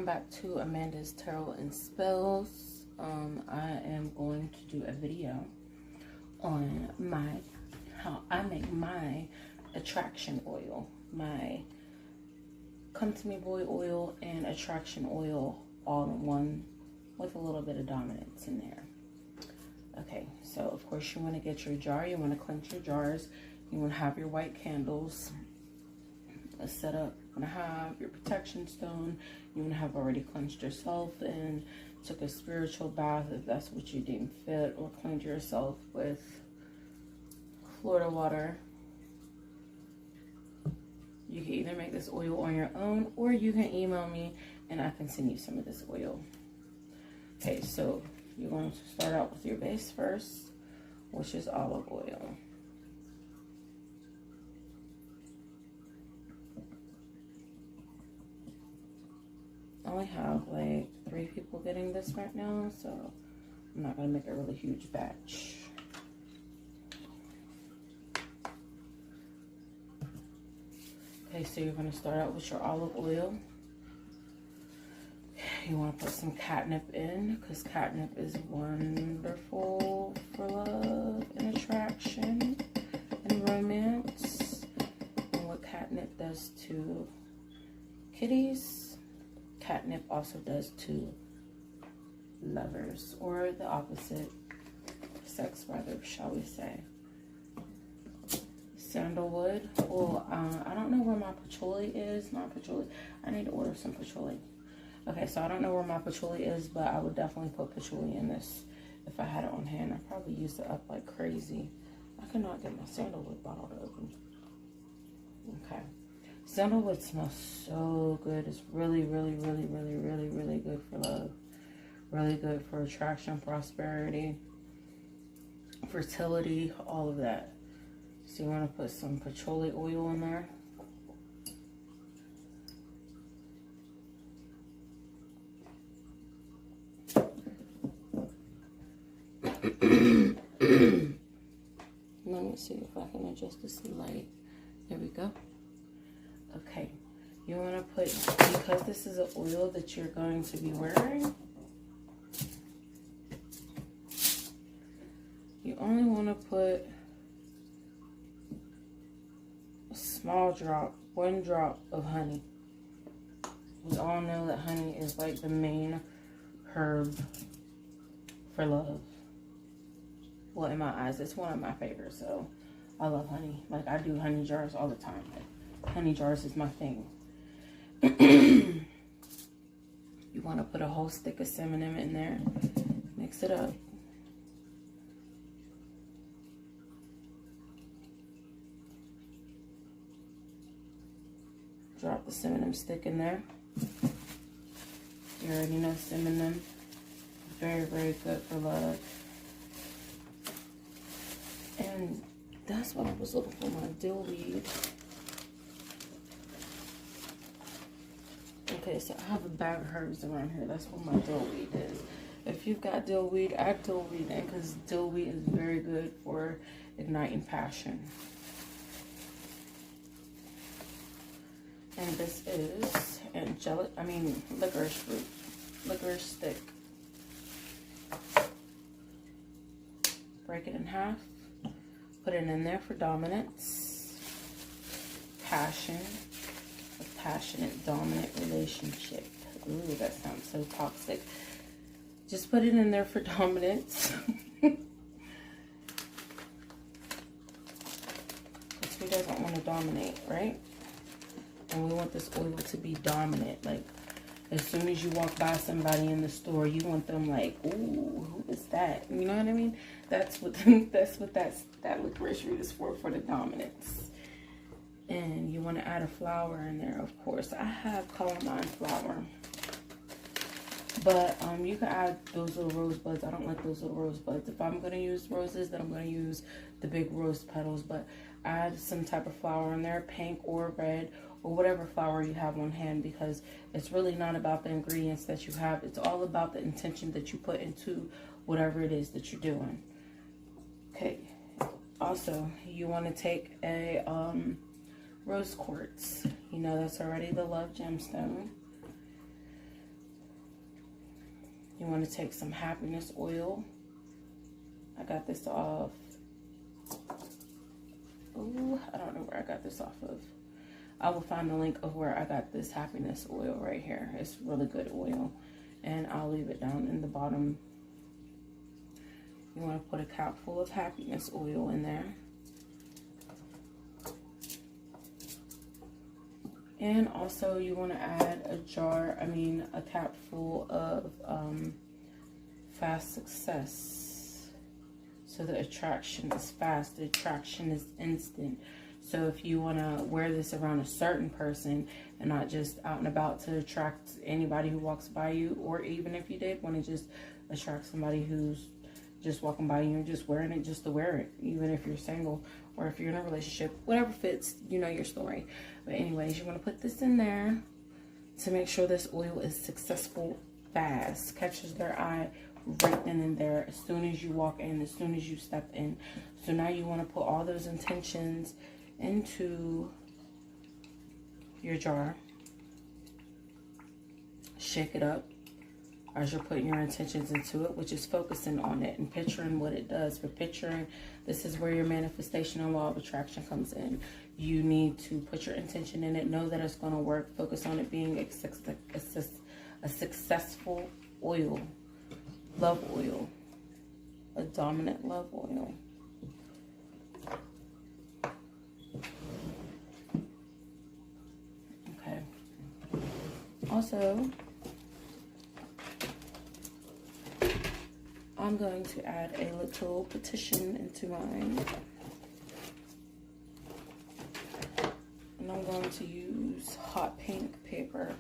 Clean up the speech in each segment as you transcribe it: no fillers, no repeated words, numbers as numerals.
back to Amanda's Tarot and Spells. I am going to do a video on how I make my attraction oil, my come to me boy oil and attraction oil all in one with a little bit of dominance in there. Okay, so of course you want to get your jar, you want to cleanse your jars, you want to have your white candles set up, you want to have your protection stone, you want to have already cleansed yourself and took a spiritual bath if that's what you deem fit, or cleaned yourself with Florida water. You can either make this oil on your own, or you can email me and I can send you some of this oil. Okay, so you're going to start out with your base first, which is olive oil. I only have like 3 people getting this right now, so I'm not going to make a really huge batch. Okay, so you're going to start out with your olive oil. You want to put some catnip in, because catnip is wonderful for love and attraction and romance. And what catnip does to kitties, catnip also does to lovers, or the opposite sex, rather, shall we say. Sandalwood. Well, I don't know where my patchouli is. I need to order some patchouli. Okay, so I don't know where my patchouli is, but I would definitely put patchouli in this if I had it on hand. I probably used it up like crazy. I cannot get my sandalwood bottle to open. Okay. Sandalwood smells so good. It's really, really, really, really, really, really good for love. Really good for attraction, prosperity, fertility, all of that. So you want to put some patchouli oil in there. Let me see if I can adjust this light. There we go. Okay, you want to put, because this is an oil that you're going to be wearing, you only want to put a small drop, 1 drop of honey. We all know that honey is like the main herb for love. Well, in my eyes, it's one of my favorites, so I love honey. Like, I do honey jars all the time. Like, honey jars is my thing. You want to put a whole stick of cinnamon in there. Mix it up. Drop the cinnamon stick in there. You already know cinnamon. Very, very good for love. And that's what I was looking for, my dill weed. Okay, so I have a bag of herbs around here. That's what my dill weed is. If you've got dill weed, add dill weed in, because dill weed is very good for igniting passion. And this is licorice root, licorice stick. Break it in half. Put it in there for dominance, passion, a passionate, dominant relationship. Ooh, that sounds so toxic. Just put it in there for dominance. Because who doesn't want to dominate, right? And we want this oil to be dominant. Like, as soon as you walk by somebody in the store, you want them like, ooh, who is that? You know what I mean? That's what that licorice root is for the dominance. And you want to add a flower in there, of course. I have calamine flower. But you can add those little rosebuds. I don't like those little rosebuds. If I'm going to use roses, then I'm going to use the big rose petals. But add some type of flower in there, pink or red, or whatever flower you have on hand, because it's really not about the ingredients that you have. It's all about the intention that you put into whatever it is that you're doing. Okay. Also, you want to take a rose quartz. You know, that's already the love gemstone. You want to take some happiness oil. I got this off. Ooh, I don't know where I got this off of. I will find the link of where I got this happiness oil right here. It's really good oil. And I'll leave it down in the bottom. You want to put a cap full of happiness oil in there. And also you want to add a cap full of fast success. So the attraction is fast, the attraction is instant. So if you want to wear this around a certain person and not just out and about to attract anybody who walks by you, or even if you did want to just attract somebody who's just walking by you and just wearing it just to wear it, even if you're single or if you're in a relationship, whatever fits, you know your story. But anyways, you want to put this in there to make sure this oil is successful fast, catches their eye right then and there, as soon as you walk in, as soon as you step in. So now you want to put all those intentions into your jar. Shake it up as you're putting your intentions into it, which is focusing on it and picturing what it does. For picturing, this is where your manifestation and law of attraction comes in. You need to put your intention in it, know that it's going to work, focus on it being a successful oil, love oil, a dominant love oil. Okay. Also, I'm going to add a little petition into mine. And I'm going to use hot pink paper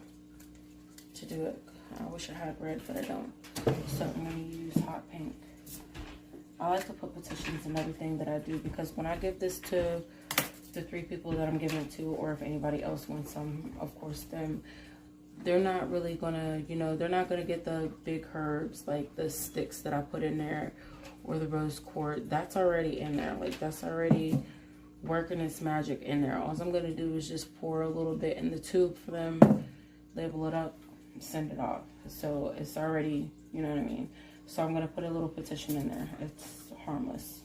to do it. I wish I had red, but I don't. So I'm going to use hot pink. I like to put petitions in everything that I do, because when I give this to the 3 people that I'm giving it to, or if anybody else wants some, of course, them, they're not really gonna, they're not gonna get the big herbs, like the sticks that I put in there, or the rose quartz. That's already in there. Like, that's already working its magic in there. All I'm gonna do is just pour a little bit in the tube for them, label it up, send it off. So it's already, you know what I mean? So I'm gonna put a little petition in there. It's harmless.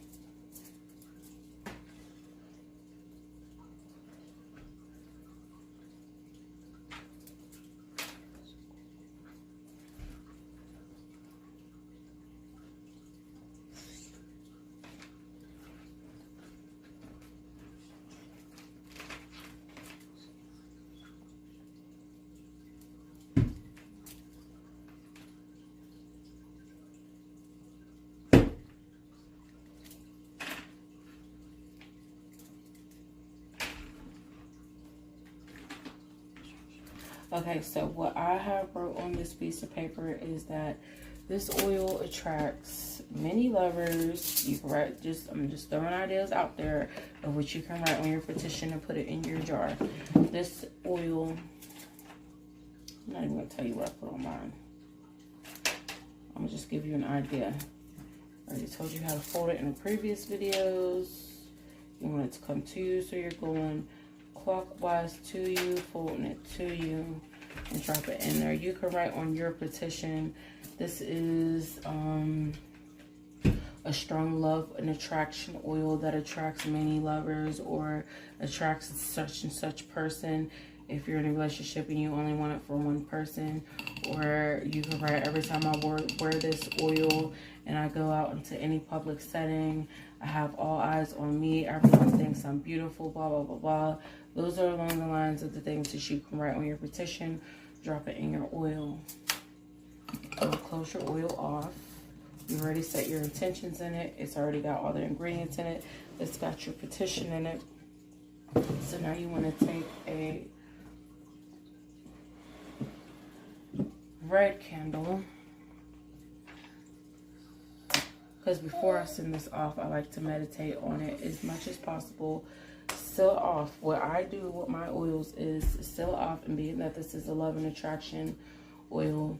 Okay, so what I have wrote on this piece of paper is that this oil attracts many lovers. You can write, I'm just throwing ideas out there of what you can write on your petition and put it in your jar. This oil, I'm not even going to tell you what I put on mine. I'm going to just give you an idea. I already told you how to fold it in the previous videos. You want it to come to you, so you're going clockwise to you, folding it to you, and drop it in there. You can write on your petition, this is a strong love and attraction oil that attracts many lovers, or attracts such and such person. If you're in a relationship and you only want it for one person, or you can write, every time I wear this oil and I go out into any public setting, I have all eyes on me. Everyone thinks I'm beautiful, blah, blah, blah, blah. Those are along the lines of the things that you can write on your petition. Drop it in your oil. Close your oil off. You've already set your intentions in it. It's already got all the ingredients in it. It's got your petition in it. So now you want to take a red candle, because before I send this off, I like to meditate on it as much as possible. Seal it off. What I do with my oils is seal it off, and being that this is a love and attraction oil,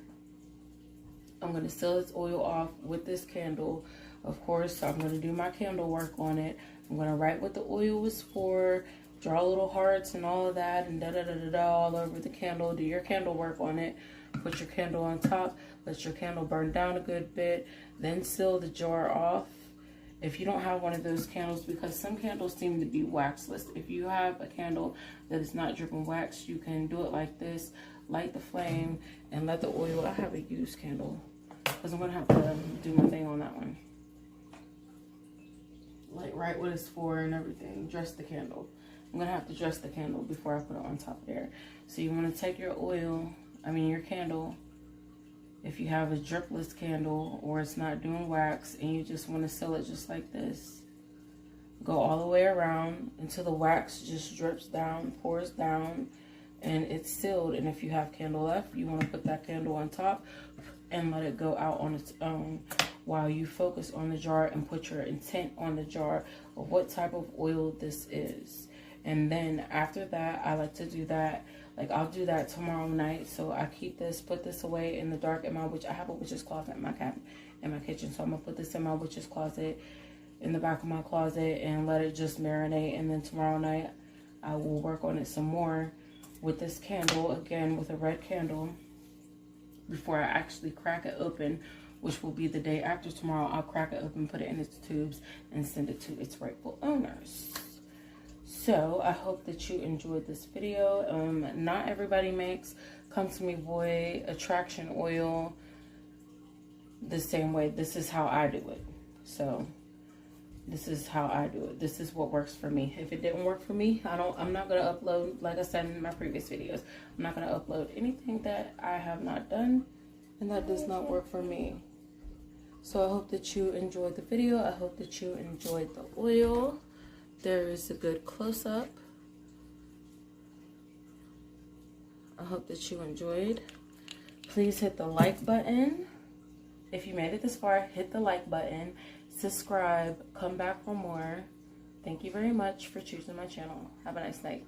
I'm going to seal this oil off with this candle. Of course, I'm going to do my candle work on it. I'm going to write what the oil is for, draw little hearts and all of that, and da-da-da-da-da all over the candle. Do your candle work on it. Put your candle on top, let your candle burn down a good bit, then seal the jar off. If you don't have one of those candles, because some candles seem to be waxless, if you have a candle that is not dripping wax, you can do it like this. Light the flame and let the oil, I have a used candle because I'm going to have to do my thing on that one. Like right what it's for and everything. Dress the candle. I'm going to have to dress the candle before I put it on top there. So you want to take your your candle. If you have a dripless candle or it's not doing wax and you just want to seal it just like this, go all the way around until the wax just drips down, pours down, and it's sealed. And if you have candle left, you want to put that candle on top and let it go out on its own while you focus on the jar and put your intent on the jar of what type of oil this is. And then after that, I like to do that. Like I'll do that tomorrow night. So I keep this, put this away in the dark in my I have a witch's closet in my kitchen. So I'm gonna put this in my witch's closet in the back of my closet and let it just marinate. And then tomorrow night I will work on it some more with this candle, again with a red candle, before I actually crack it open, which will be the day after tomorrow. I'll crack it open, put it in its tubes, and send it to its rightful owners. So I hope that you enjoyed this video. Not everybody makes Come To Me Boy attraction oil the same way. This is how I do it. So this is how I do it. This is what works for me. If it didn't work for me, I'm not gonna upload, like I said in my previous videos, I'm not gonna upload anything that I have not done and that does not work for me. So I hope that you enjoyed the video. I hope that you enjoyed the oil. There is a good close-up. I hope that you enjoyed. Please hit the like button. If you made it this far, hit the like button. Subscribe. Come back for more. Thank you very much for choosing my channel. Have a nice night.